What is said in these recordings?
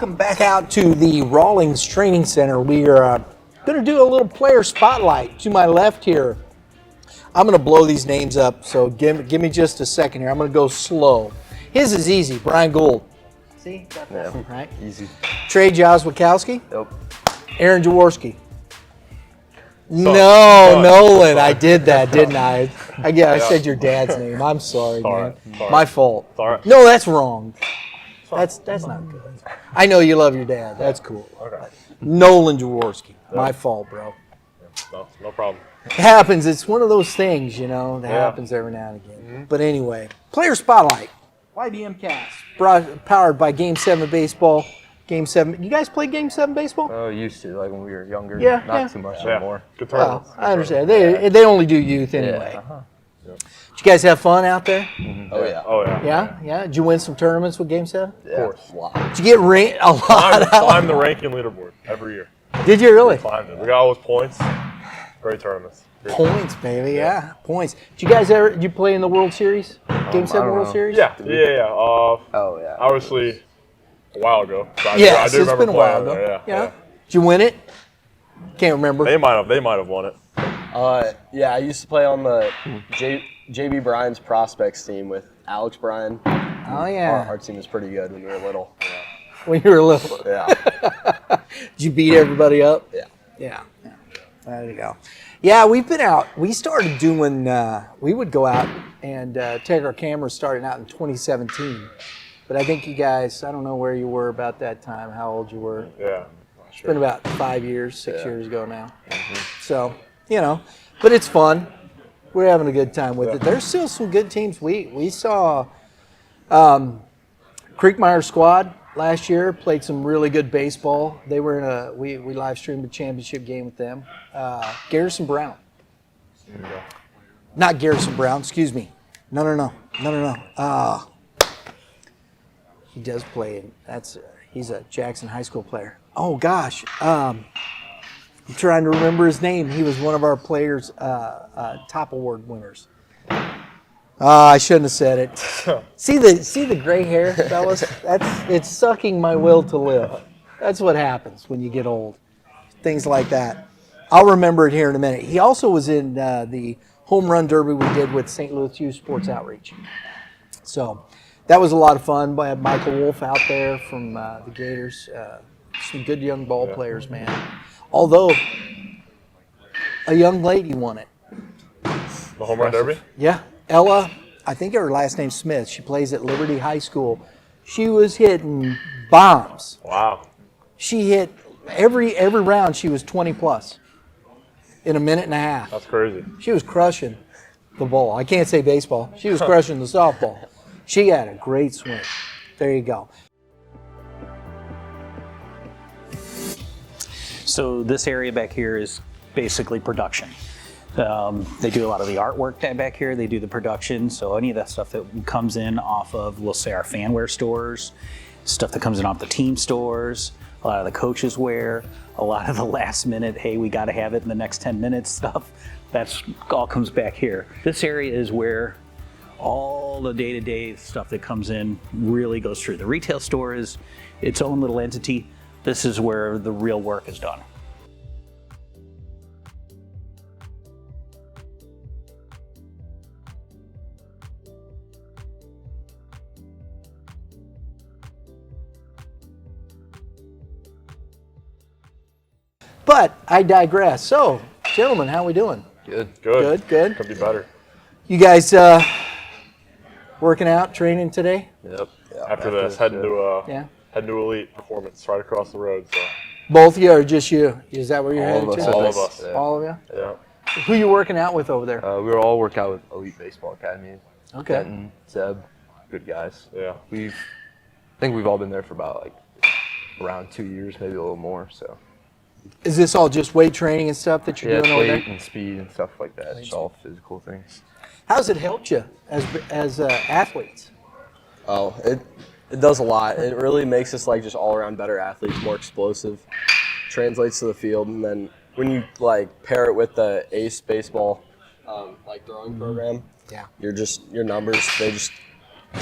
Welcome back out to the Rawlings Training Center. We are going to do a little player spotlight. To my left here, I'm going to blow these names up, so give me just a second here. I'm going to go slow. His is easy, Brian Gould. See? Got that one, right? Easy. Trey Jozwiakowski. Yep. Aaron Jaworowski. Nolan. I did that, didn't I? I said your dad's name. I'm sorry, man. Sorry. My fault. Sorry. No, that's wrong. That's not good. I know you love your dad. That's cool. Okay. Nolan Jaworowski. My fault, bro. No problem. It happens. It's one of those things, that happens every now and again. Mm-hmm. But anyway, player spotlight. YBMcast. Powered by Game 7 Baseball. Game 7. You guys play Game 7 Baseball? Used to, like when we were younger. Yeah, Not too much anymore. Good tournament. Well, I understand. They only do youth anyway. Did you guys have fun out there? Mm-hmm. Oh, yeah. Oh, yeah. Yeah? Yeah? Did you win some tournaments with Game 7? Yeah. Of course. Wow. Did you get a lot? Climb the ranking leaderboard every year. Did you really? Climbed it. We got all those points. Great tournaments. Points, baby. Yeah, points. Did you play in the World Series? Game 7 World Series? Yeah. Oh, yeah. Obviously, a while ago. I Yes, do it's remember been a while playing ago. there, Yeah. Did you win it? Can't remember. They might have won it. Yeah, I used to play on the JB Bryan's prospects team with Alex Bryan. Oh, yeah. Our team was pretty good when we were little. When you were little. Yeah. Did you beat everybody up? Yeah. Yeah. There you go. Yeah, we've been out. We started doing, we would go out and take our cameras starting out in 2017. But I think you guys, I don't know where you were about that time, how old you were. Yeah. It's been about 5 years, 6 years ago now. So, but it's fun. We're having a good time with it. There's still some good teams. We saw Creekmire squad last year, played some really good baseball. They were we live streamed a championship game with them. Garrison Brown. Not Garrison Brown, excuse me. No. He does play, he's a Jackson High School player. Oh gosh, I'm trying to remember his name. He was one of our players' top award winners. I shouldn't have said it. See the gray hair, fellas? It's sucking my will to live. That's what happens when you get old. Things like that. I'll remember it here in a minute. He also was in the home run derby we did with St. Louis Youth Sports Outreach. So that was a lot of fun. We had Michael Wolf out there from the Gators. Some good young ball players, man. Although a young lady won it. The home run derby? Yeah. Ella, I think her last name's Smith. She plays at Liberty High School. She was hitting bombs. Wow. She hit every round. She was 20 plus in a minute and a half. That's crazy. She was crushing the ball. I can't say baseball. She was crushing the softball. She had a great swing. There you go. So this area back here is basically production. They do a lot of the artwork back here. They do the production. So any of that stuff that comes in off of, we'll say, our fanware stores, stuff that comes in off the team stores, a lot of the coaches wear, a lot of the last minute, hey, we got to have it in the next 10 minutes stuff. That's all comes back here. This area is where all the day-to-day stuff that comes in really goes through. The retail store is its own little entity. This is where the real work is done. But I digress. So, gentlemen, how we doing? Good. Good. Could be better. You guys working out, training today? Yep. After this, heading to elite performance right across the road. So. Both of you or just you? Is that where you're headed to? All of us. Yeah. All of you? Yeah. Who you working out with over there? We were all work out with Elite Baseball Academy. Okay. Denton, Zeb, good guys. Yeah. I think we've all been there for about around 2 years, maybe a little more. So. Is this all just weight training and stuff that you're doing over there? weight and speed and stuff like that. It's all physical things. How's it helped you as athletes? Oh, it does a lot. It really makes us just all around better athletes, more explosive, translates to the field, and then when you pair it with the ACE baseball throwing program, your numbers, they just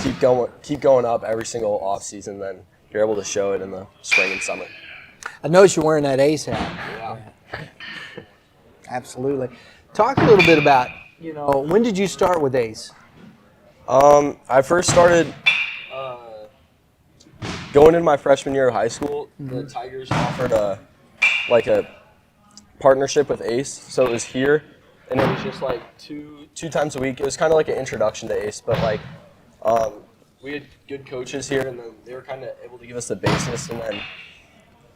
keep going up every single off season. Then you're able to show it in the spring and summer. I noticed you're wearing that Ace hat. Yeah. Absolutely. Talk a little bit about, when did you start with Ace? I first started going into my freshman year of high school. The Tigers offered a partnership with Ace, so it was here, and it was just like two times a week. It was kind of like an introduction to Ace, but like we had good coaches here, and then they were kind of able to give us the basis. And then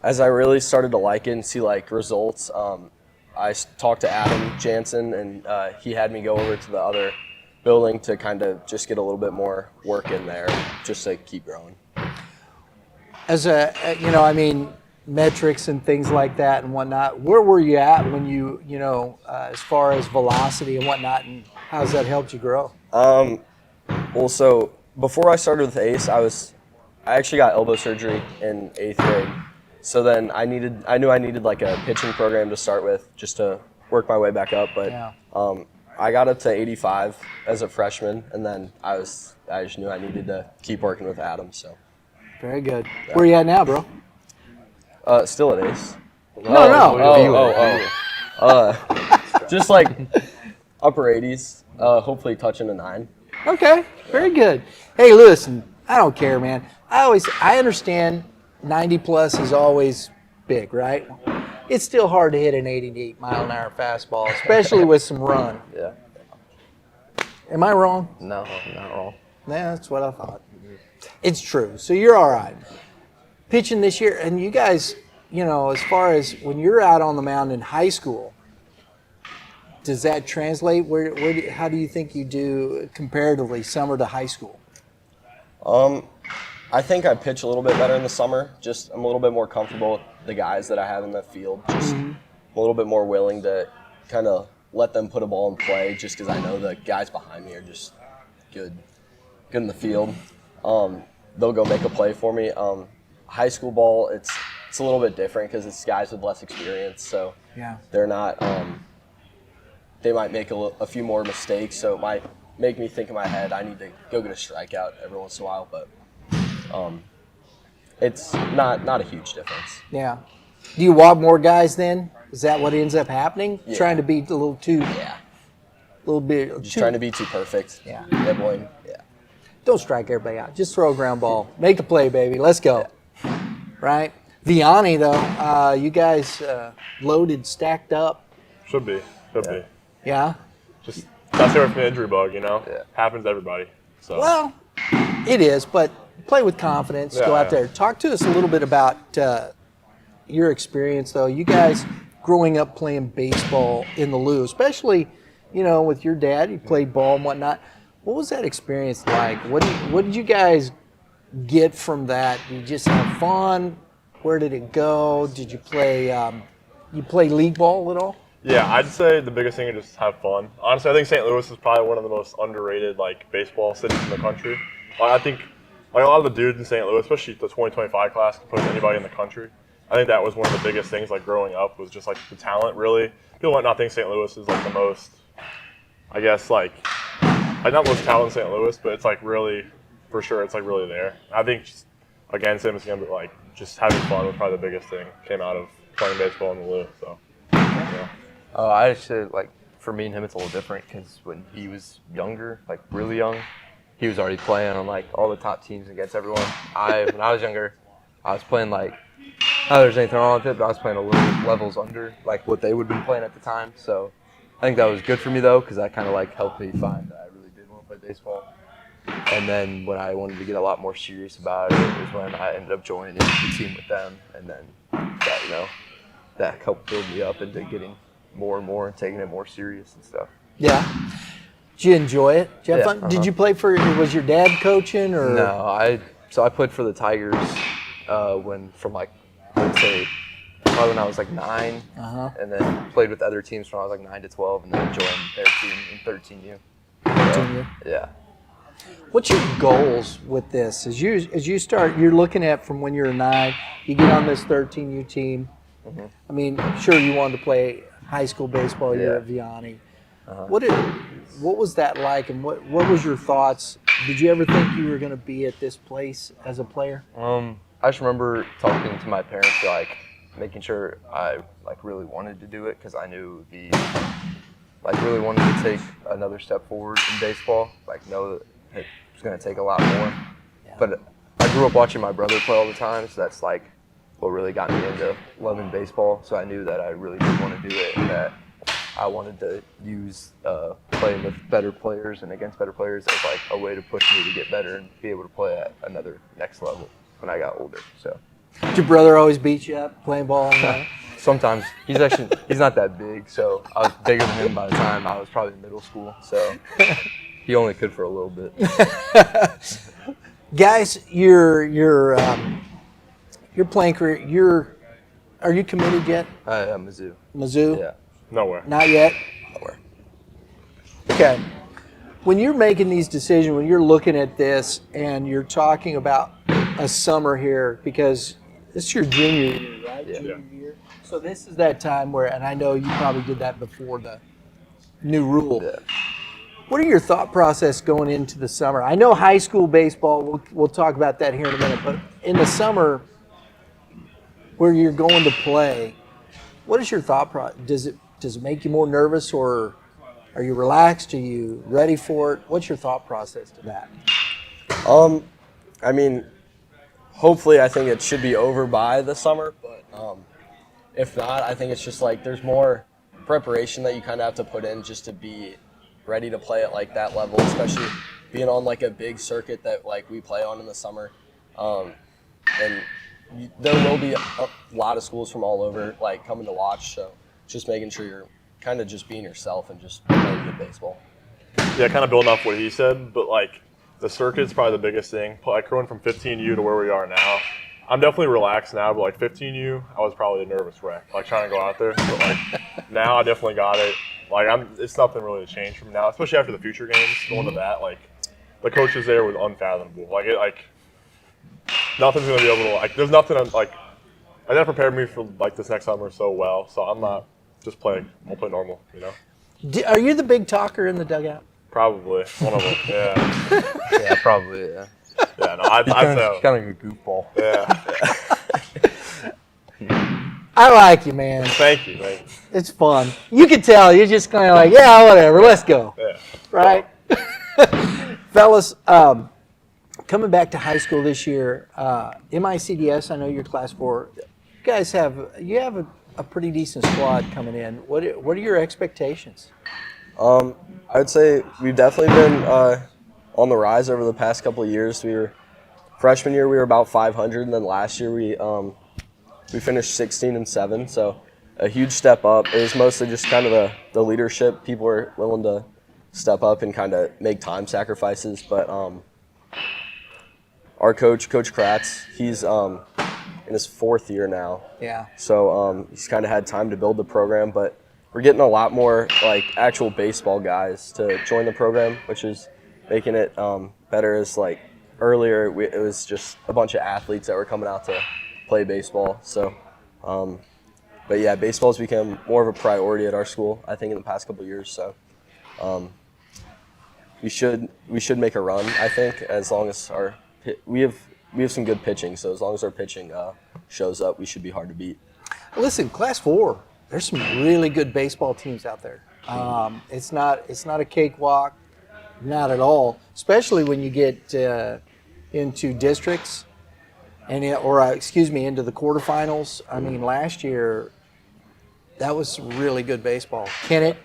as I really started to like it and see like results, I talked to Adam Jansen, and he had me go over to the other building to kind of just get a little bit more work in there, just to keep growing. As metrics and things like that and whatnot, where were you at when you, as far as velocity and whatnot, and how's that helped you grow? Well, so before I started with Ace, I actually got elbow surgery in 8th grade. So then I knew I needed like a pitching program to start with, just to work my way back up. But I got up to 85 as a freshman, and then I just knew I needed to keep working with Adam. So very good. Yeah. Where are you at now, bro? Still at Ace. No. Just like upper 80s, hopefully touching a 9. Okay, very good. Hey, listen, I don't care, man. I understand 90 plus is always big, right? It's still hard to hit an 88-mile-an-hour fastball, especially with some run. Yeah. Am I wrong? No, not wrong. Yeah, that's what I thought. It's true. So you're all right. Pitching this year, and you guys, as far as when you're out on the mound in high school, does that translate? How do you think you do comparatively summer to high school? I think I pitch a little bit better in the summer. Just I'm a little bit more comfortable with the guys that I have in the field. Just I'm a little bit more willing to kind of let them put a ball in play, just because I know the guys behind me are just good in the field. They'll go make a play for me. High school ball, it's a little bit different because it's guys with less experience, so they're not. They might make a few more mistakes, so it might make me think in my head I need to go get a strikeout every once in a while, but it's not a huge difference. Yeah. Do you walk more guys then? Is that what ends up happening? Yeah. Trying to be a little too. Yeah. A little bit. Just trying to be too perfect. Yeah. Nibbling. Yeah. Don't strike everybody out. Just throw a ground ball. Make the play, baby. Let's go. Yeah. Right? Vianney, though, you guys loaded, stacked up. Should be. Yeah? Just that's there from the injury bug, Yeah. Happens to everybody. So. Well, it is, but play with confidence. Go out there. Talk to us a little bit about your experience, though. You guys growing up playing baseball in the Lou, especially, with your dad. You played ball and whatnot. What was that experience like? What did you guys get from that? Did you just have fun? Where did it go? Did you play league ball at all? Yeah, I'd say the biggest thing is just have fun. Honestly, I think St. Louis is probably one of the most underrated baseball cities in the country. I think a lot of the dudes in St. Louis, especially the 2025 class, can put anybody in the country. I think that was one of the biggest things growing up was just the talent. Really, people might not think St. Louis is the most, I guess not most talent in St. Louis, but it's really, for sure, it's really there. I think just, again, same as Gambit, just having fun was probably the biggest thing came out of playing baseball in the Lou. So. Yeah. I actually for me and him it's a little different because when he was younger, really young, he was already playing on all the top teams against everyone. When I was younger, I was playing not that there's anything wrong with it, but I was playing a little levels under what they would have been playing at the time. So I think that was good for me though, because that kind of helped me find that I really did want to play baseball. And then when I wanted to get a lot more serious about it was when I ended up joining the team with them, and then that helped build me up into getting more and more and taking it more serious and stuff. Yeah. Did you enjoy it? Did you have fun? Uh-huh. Did you play was your dad coaching or? No, I played for the Tigers I'd say probably when I was 9, and then played with other teams from I was 9 to 12, and then joined their team in 13U. 13U? Yeah. What's your goals with this? As you start, you're looking at from when you're 9, you get on this 13U team. Mm-hmm. I mean, sure, you wanted to play high school baseball. You're at Vianney. What was that like, and what was your thoughts? Did you ever think you were going to be at this place as a player? I just remember talking to my parents, like making sure I like really wanted to do it because I knew really wanted to take another step forward in baseball. Like know that it was going to take a lot more. Yeah. But I grew up watching my brother play all the time, so that's like what really got me into loving baseball. So I knew that I really did want to do it, and that I wanted to use playing with better players and against better players as like a way to push me to get better and be able to play at another next level when I got older. So. Did your brother always beat you up playing ball? Sometimes. He's not that big, so I was bigger than him by the time I was probably in middle school. So he only could for a little bit. Guys, your playing career. Are you committed yet? Mizzou. Mizzou? Yeah. Nowhere. Not yet. Nowhere. Okay. When you're making these decisions, when you're looking at this, and you're talking about a summer here, because this is your junior year, right? Yeah. Junior year. So this is that time where, and I know you probably did that before the new rule. Yeah. What are your thought process going into the summer? I know high school baseball, we'll talk about that here in a minute, but in the summer where you're going to play, what is your thought process? Does it make you more nervous, or are you relaxed? Are you ready for it? What's your thought process to that? I mean, hopefully I think it should be over by the summer, but if not, I think it's just like there's more preparation that you kind of have to put in just to be ready to play at like that level, especially being on like a big circuit that like we play on in the summer. And there will be a lot of schools from all over like coming to watch, so just making sure you're kind of just being yourself and just playing good baseball. Yeah, kind of building off what he said, but like the circuit's probably the biggest thing. Like going from 15U to where we are now, I'm definitely relaxed now, but like 15U, I was probably a nervous wreck, like trying to go out there. But like now I definitely got it. Like it's nothing really to change from now, especially after the future games. Going to that, like the coaches there was unfathomable. Like nothing's gonna be able to there's nothing like that prepared me for like this next summer so well. So I'm not just playing. I'll play normal, you know. Are you the big talker in the dugout? Probably one of them. Yeah. Yeah, probably. Yeah. Yeah. No, I'd say. He's kind of a goofball. Yeah. I like you, man. Thank you. It's fun. You can tell. You're just kind of like, yeah, whatever. Let's go. Yeah. Right? Fellas, coming back to high school this year, M.I.C.D.S, I know you're class 4. You guys have a pretty decent squad coming in. What are your expectations? I would say we've definitely been on the rise over the past couple of years. Freshman year we were about 500, and then last year we finished 16-7. So a huge step up. It was mostly just kind of the leadership. People were willing to step up and kind of make time sacrifices. But our coach Kratz, he's in his 4th year now. Yeah. So he's kind of had time to build the program, but we're getting a lot more like actual baseball guys to join the program, which is making it better. As like earlier, it was just a bunch of athletes that were coming out to play baseball. So, but yeah, baseball's become more of a priority at our school, I think, in the past couple of years. So, we should make a run, I think, as long as we have some good pitching. So as long as our pitching shows up, we should be hard to beat. Listen, class 4. There's some really good baseball teams out there. It's not a cakewalk, not at all. Especially when you get into districts into the quarterfinals. I mean, last year that was really good baseball. Kennett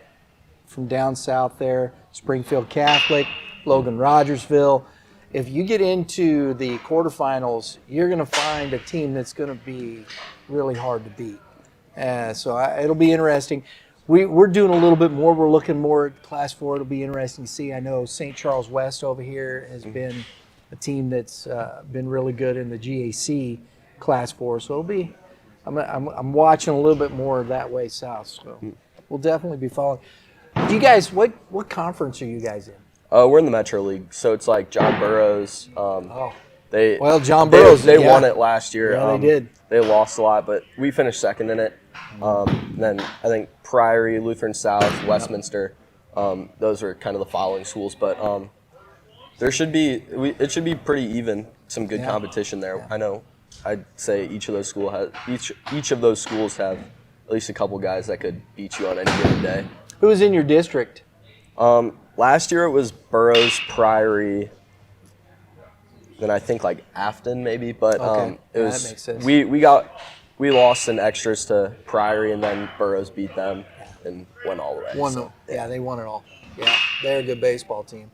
from down south there, Springfield Catholic, Logan Rogersville. If you get into the quarterfinals, you're going to find a team that's going to be really hard to beat. So it'll be interesting. We're doing a little bit more. We're looking more at Class 4. It'll be interesting to see. I know St. Charles West over here has been a team that's been really good in the GAC Class 4. So it'll be. I'm watching a little bit more of that way south. So we'll definitely be following. Do you guys? What conference are you guys in? We're in the Metro League, so it's like John Burroughs. John Burroughs. They won it last year. Yeah, they did. They lost a lot, but we finished second in it. Then I think Priory, Lutheran South, Westminster. Those are kind of the following schools, but it should be pretty even. Some good competition there. I know I'd say each of those schools have at least a couple guys that could beat you on any given day. Who was in your district? Last year it was Burroughs, Priory, then I think like Afton maybe, but Okay. it was That makes sense. we lost in extras to Priory, and then Burroughs beat them and went all the way. Yeah, they won it all. Yeah, they're a good baseball team.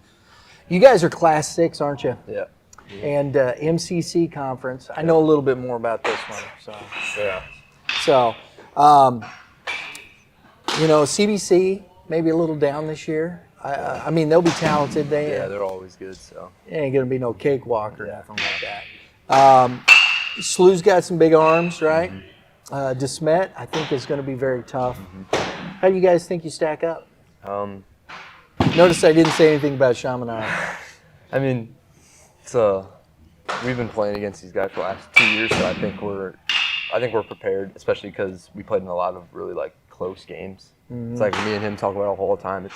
You guys are Class 6, aren't you? Yeah. And MCC conference. I know a little bit more about this one. Yeah. So, CBC maybe a little down this year. I mean, they'll be talented. Yeah, they're always good. So It ain't gonna be no cakewalk or nothing like that. SLU's got some big arms, right? DeSmet, I think, is going to be very tough. How do you guys think you stack up? Notice I didn't say anything about Chaminade. I mean, we've been playing against these guys for the last 2 years, so I think we're prepared, especially because we played in a lot of really like close games. It's like me and him talk about it all the time. It's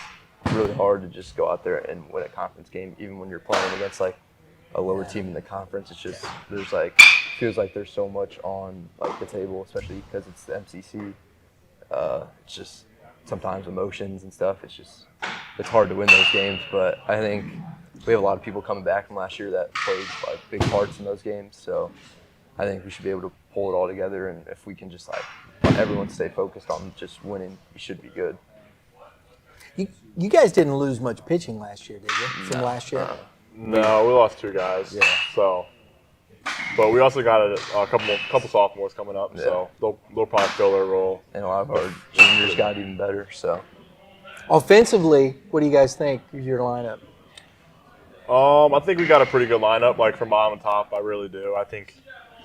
really hard to just go out there and win a conference game, even when you're playing against like a lower team in the conference. It's just feels like there's so much on like the table, especially because it's the MCC. It's just sometimes emotions and stuff. It's hard to win those games, but I think we have a lot of people coming back from last year that played like big parts in those games. So I think we should be able to pull it all together, and if we can just like everyone stay focused on just winning, we should be good. You guys didn't lose much pitching last year, did you? From last year? No, we lost 2 guys. Yeah. So, but we also got a couple sophomores coming up, so they'll probably fill their role. And a lot of our juniors got even better. So Offensively, what do you guys think of your lineup? I think we got a pretty good lineup, like from bottom to top. I really do. I think,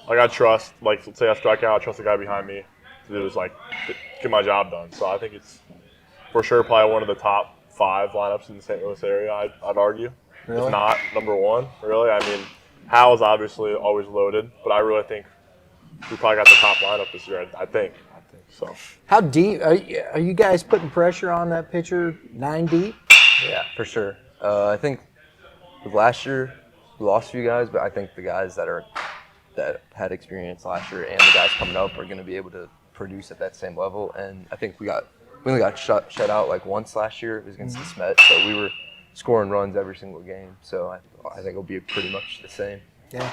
like I trust, like let's say I strike out, I trust the guy behind me to just like get my job done. So I think it's for sure probably one of the top 5 lineups in the St. Louis area. I'd argue. Really? If not number 1, really. I mean, Hal's obviously always loaded, but I really think we probably got the top lineup this year. I think so. How deep are you guys putting pressure on that pitcher? 9 deep? yeah, for sure. I think with last year we lost a few guys, but I think the guys that had experience last year and the guys coming up are going to be able to produce at that same level. And I think we only got shut out like once last year. It was against M.I.C.D.S, so we were scoring runs every single game. So I think it'll be pretty much the same. Yeah.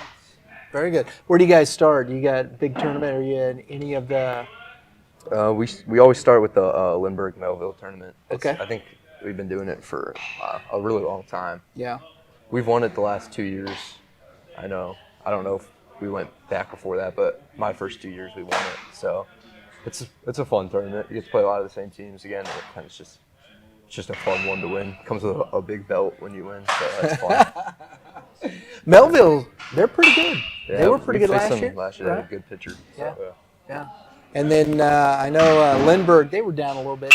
Very good. Where do you guys start? You got big tournament? Are you in any of the? We always start with the Lindbergh Melville tournament. Okay. I think we've been doing it for a really long time. Yeah. We've won it the last 2 years. I know. I don't know if we went back before that, but my first 2 years we won it. So it's a fun tournament. You get to play a lot of the same teams again. And it's just a fun one to win. Comes with a big belt when you win, so that's fun. Melville, they're pretty good. Yeah, they were pretty we good faced last them year. Last year, they right? had a good pitcher. Yeah. So. Yeah. And then I know Lindbergh, they were down a little bit.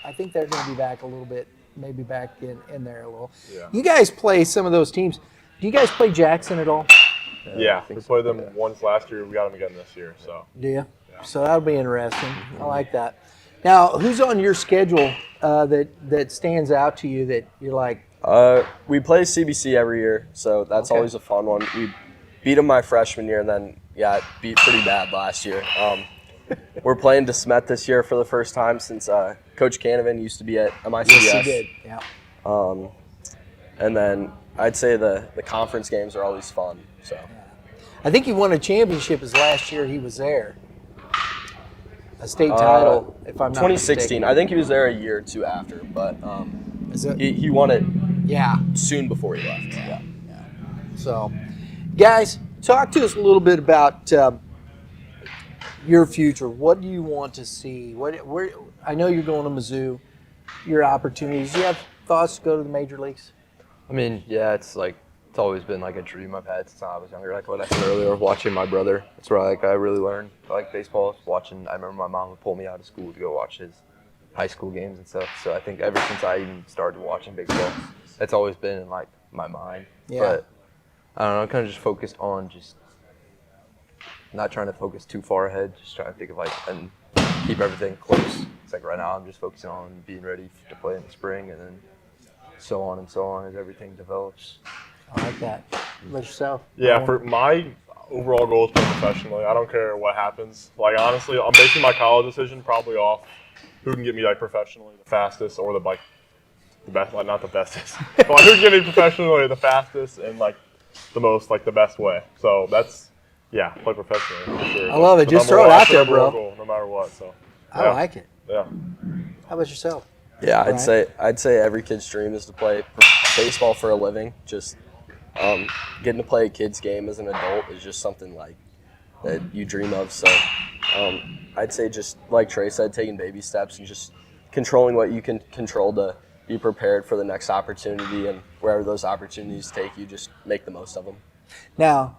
I think they're going to be back a little bit, maybe back in there a little. Yeah. You guys play some of those teams. Do you guys play Jackson at all? Yeah, we played them once last year. We got them again this year. So. Do you? Yeah. So that'll be interesting. I like that. Now, who's on your schedule that stands out to you that you're like? We play CBC every year, so that's always a fun one. We beat them my freshman year, and then beat pretty bad last year. We're playing DeSmet this year for the first time since Coach Canavan used to be at M.I.C.D.S. Yes, he did. Yeah. And then I'd say the conference games are always fun. So I think he won a championship his last year he was there. A state title, if I'm not 2016. mistaken. I think he was there a year or 2 after, but he won it soon before he left. Yeah. So, guys, talk to us a little bit about your future. What do you want to see? Where I know you're going to Mizzou. Your opportunities. Do you have thoughts to go to the major leagues? I mean, yeah, it's always been like a dream I've had since I was younger. Like what I said earlier, watching my brother. That's where I really learned baseball. Watching, I remember my mom would pull me out of school to go watch his high school games and stuff. So I think ever since I even started watching baseball, that's always been in like my mind. Yeah. But I don't know, I'm kind of just focused on just not trying to focus too far ahead. Just trying to think of and keep everything close. It's like right now I'm just focusing on being ready to play in the spring, and then so on and so on as everything develops. I like that. Let yourself. Yeah, for overall goal is play professionally. I don't care what happens. Like, honestly, I'm basing my college decision probably off who can get me, like, professionally the fastest or the best, like, not the bestest. But like, who can get me professionally the fastest and, like, the most, like, the best way. So that's, yeah, play professionally for sure. I love it. The Just number throw it one- out there, that's the number bro. one goal, no matter what. So I yeah. like it. Yeah. How about yourself? Yeah, Right. I'd say every kid's dream is to play baseball for a living. Just getting to play a kid's game as an adult is just something like that you dream of. So I'd say just like Trey said, taking baby steps and just controlling what you can control to be prepared for the next opportunity, and wherever those opportunities take you, just make the most of them. Now,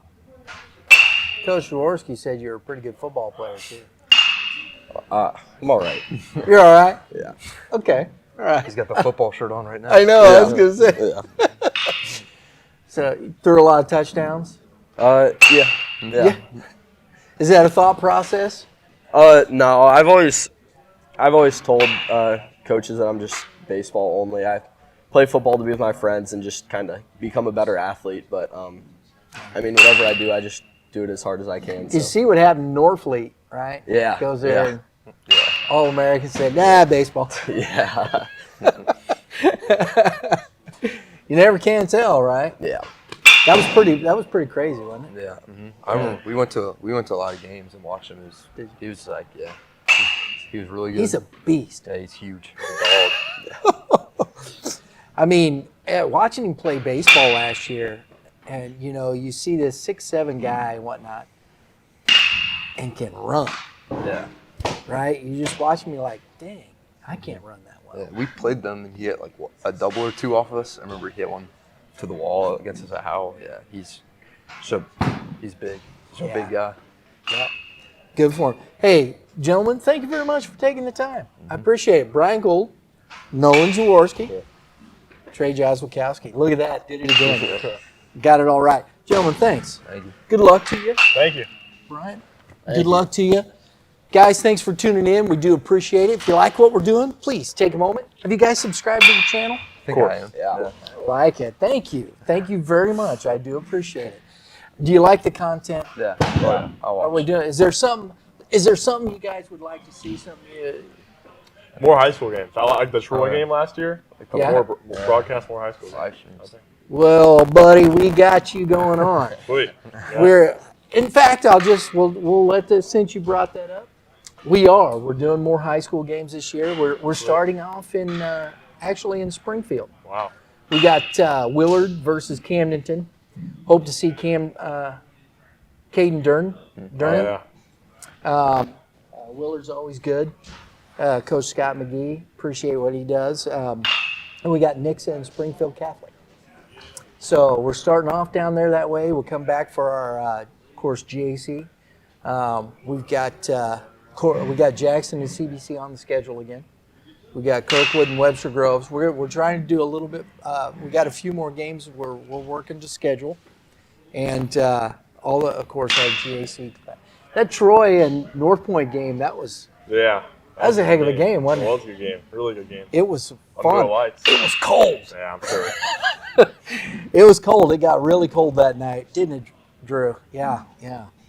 Coach Jaworowski said you're a pretty good football player too. I'm all right. You're all right. Yeah. Okay. All right. He's got the football shirt on right now. I know. I was gonna say. Yeah. So you threw a lot of touchdowns. Yeah. Is that a thought process? No, I've always told coaches that I'm just baseball only. I play football to be with my friends and just kind of become a better athlete. But I mean, whatever I do, I just do it as hard as I can. You see what happened in Norfleet, right? Yeah, Goes there. yeah. And All Americans said, "Nah, baseball." Yeah. You never can tell, right? Yeah. That was pretty crazy, wasn't it? Yeah. I remember we went to a lot of games and watched him. He was like, yeah, he was really good. He's a beast. Yeah, he's huge. He's a dog. I mean, watching him play baseball last year, and you see this 6'7" guy and whatnot, and can run, Yeah. right? You just watch me like, dang, I can't run that well. Yeah, we played them and he hit like a double or two off of us. I remember he hit one to the wall against us at Howell. Yeah, he's big. He's a Yeah. big guy. Yeah. Good for him. Hey, gentlemen, thank you very much for taking the time. I appreciate it. Brian Gould, Nolan Jaworowski, Trey Jozwiakowski. Look at that. Did it again. Got it all right. Gentlemen, thanks. Thank you. Good luck to you. Thank you. Brian, good luck to you. Guys, thanks for tuning in. We do appreciate it. If you like what we're doing, please take a moment. Have you guys subscribed to the channel? I think I am. Yeah. Like it. Thank you. Thank you very much. I do appreciate it. Do you like the content? Yeah. I'll watch. Are we doing? Is there something you guys would like to see? More high school games. I like the Troy Okay. game last year. Like Yeah. more broadcast more high school Live games. streams. Well, buddy, we got you going on. Sweet. Yeah. In fact, we'll let this, since you brought that up. We're doing more high school games this year. We're starting off actually in Springfield. Wow. We got Willard versus Camdenton. Hope to see Caden Durnan. Oh, yeah. Willard's always good. Coach Scott McGee, appreciate what he does. And we got Nixa and Springfield Catholic. So we're starting off down there that way. We'll come back for our, of course, GAC. We got Jackson and CBC on the schedule again. We got Kirkwood and Webster Groves. We're trying to do a little bit. We got a few more games we're working to schedule, and of course our GAC. That Troy and North Point game that was Yeah. That was a heck of a game, wasn't it? It was a good game. Really good game. It was Under fun. the lights. It was cold. Yeah, I'm sure. It was cold. It got really cold that night, didn't it, Drew? Yeah.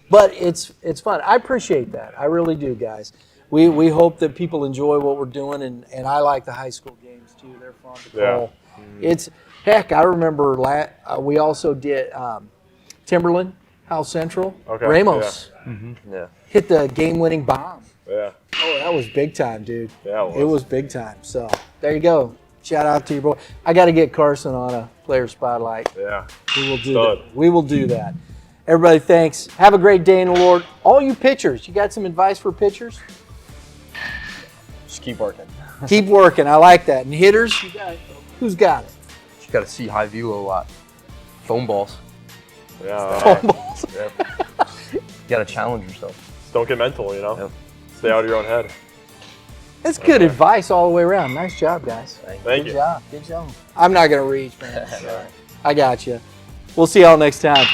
But it's fun. I appreciate that. I really do, guys. We hope that people enjoy what we're doing, and I like the high school games too. They're fun to call. Yeah. It's heck. I remember we also did Timberland, House Central. Okay, Ramos Yeah. hit the game-winning bomb. Yeah. Oh, that was big time, dude. Yeah, It was big time. So there you go. Shout out to your boy. I got to get Carson on a player spotlight. Yeah. We will do Stud. that. We will do that. Everybody, thanks. Have a great day in the Lord. All you pitchers, you got some advice for pitchers? Just keep working. Keep working. I like that. And hitters, who's got it? You got to see high velo a lot. Foam balls. Yeah. Phone balls. Yeah. You got to challenge yourself. Just don't get mental, you know? Yep. Stay out of your own head. That's good advice all the way around. Nice job, guys. Thank Good you. job. Good job. I'm not going to reach, man. I got you. We'll see y'all next time.